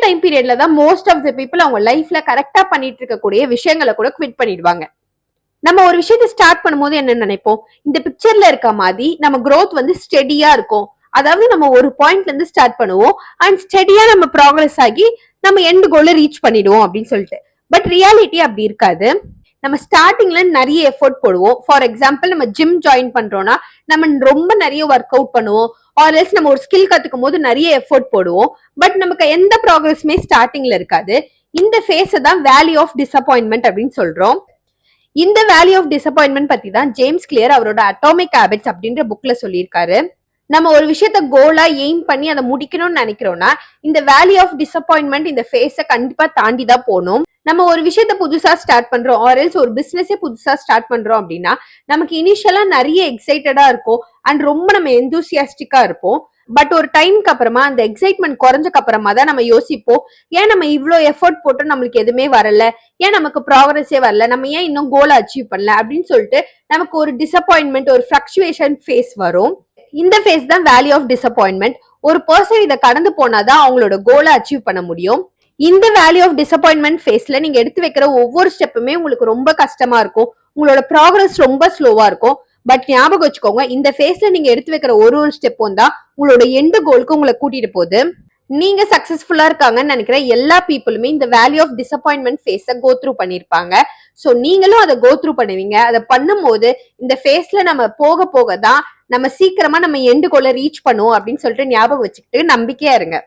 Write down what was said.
Time பீரியட்ல தான் most of the people அவங்க லைஃப்ல கரெக்டா பண்ணிட்டு இருக்கக்கூடிய விஷயங்களை கூட குவிட் பண்ணிடுவாங்க. நம்ம ஒரு விஷயத்த ஸ்டார்ட் பண்ணும்போது என்ன நினைப்போம், இந்த பிக்சர்ல இருக்க மாதிரி நம்ம growth வந்து ஸ்டெடியா இருக்கும். அதாவது நம்ம ஒரு பாயிண்ட்ல இருந்து ஸ்டார்ட் பண்ணுவோம் அண்ட் ஸ்டெடியா நம்ம ப்ராக்ரஸ் ஆகி நம்ம எண்ட் கோல ரீச் பண்ணிடுவோம் அப்படின்னு சொல்லிட்டு. பட் ரியாலிட்டி அப்படி இருக்காது. நம்ம ஸ்டார்டிங்ல நிறைய எஃபோர்ட் போடுவோம். ஃபார் எக்ஸாம்பிள் நம்ம ஜிம் ஜாயின் பண்றோம்னா நம்ம ரொம்ப நிறைய ஒர்க் அவுட் பண்ணுவோம். ஆர் எல்ஸ் நம்ம ஒரு ஸ்கில் கத்துக்கும் போது நிறைய எஃபோர்ட் போடுவோம். பட் நமக்கு எந்த ப்ராக்ரஸ்மே ஸ்டார்டிங்ல இருக்காது. இந்த ஃபேஸ் தான் வேல்யூ ஆஃப் டிசப்பாயின்மெண்ட் அப்படின்னு சொல்றோம். இந்த வேல்யூ ஆஃப் டிசப்பாயின்மெண்ட் பத்தி தான் ஜேம்ஸ் கிளியர் அவரோட அட்டாமிக் ஹேபிட்ஸ் அப்படின்ற புக்ல சொல்லியிருக்காரு. நம்ம ஒரு விஷயத்த கோலா எய்ம் பண்ணி அதை முடிக்கணும்னு நினைக்கிறோம்னா இந்த வேல்யூ ஆஃப் டிசப்பாயின்மெண்ட் இந்த ஃபேஸை கண்டிப்பா தாண்டி தான் போகணும். நம்ம ஒரு விஷயத்த புதுசா ஸ்டார்ட் பண்றோம் ஆர் எல்ஸ் ஒரு பிசினஸே புதுசா ஸ்டார்ட் பண்றோம் அப்படின்னா நமக்கு இனிஷியலா நிறைய எக்ஸைட்டடா இருக்கும் அண்ட் ரொம்ப நம்ம எந்தூசியாஸ்டிக்கா இருப்போம். பட் ஒரு டைம்க்கு அப்புறமா அந்த எக்ஸைட்மெண்ட் குறைஞ்சக்கு அப்புறமா தான் நம்ம யோசிப்போம், ஏன் நம்ம இவ்வளோ எஃபர்ட் போட்டு நம்மளுக்கு எதுவுமே வரல, ஏன் நமக்கு ப்ராக்ரஸே வரல, நம்ம ஏன் இன்னும் கோலை அச்சீவ் பண்ணல அப்படின்னு சொல்லிட்டு நமக்கு ஒரு டிசப்பாயின்மெண்ட் ஒரு ஃபிளக்சுவேஷன் ஃபேஸ் வரும். இந்த ஃபேஸ் தான் வேல்யூ ஆஃப் டிசப்பாயின்மெண்ட். ஒரு பர்சன் இதை கடந்து போனாதான் அவங்களோட கோலை அச்சீவ் பண்ண முடியும். இந்த வேல்யூ ஆஃப் டிசப்பாயின்மெண்ட் ஃபேஸ்ல நீங்க எடுத்து வைக்கிற ஒவ்வொரு ஸ்டெப்புமே உங்களுக்கு ரொம்ப கஷ்டமா இருக்கும். உங்களோட ப்ராக்ரஸ் ரொம்ப ஸ்லோவா இருக்கும். பட் ஞாபகம் வச்சுக்கோங்க, இந்த ஃபேஸ்ல நீங்க எடுத்து வைக்கிற ஒரு ஸ்டெப்பும் தான் உங்களோட எண்டு கோலுக்கு உங்களை கூட்டிட்டு போகுது. நீங்க சக்சஸ்ஃபுல்லா இருக்காங்கன்னு நினைக்கிற எல்லா பீப்புளுமே இந்த value of disappointment face go through பண்ணிருப்பாங்க. சோ நீங்களும் அதை கோ த்ரூ பண்ணுவீங்க. அதை பண்ணும்போது இந்த ஃபேஸ்ல நம்ம போக போக தான் நம்ம சீக்கிரமா நம்ம எண்டு கோலை ரீச் பண்ணுவோம் அப்படின்னு சொல்லிட்டு ஞாபகம் வச்சுக்கிட்டு நம்பிக்கையா இருங்க.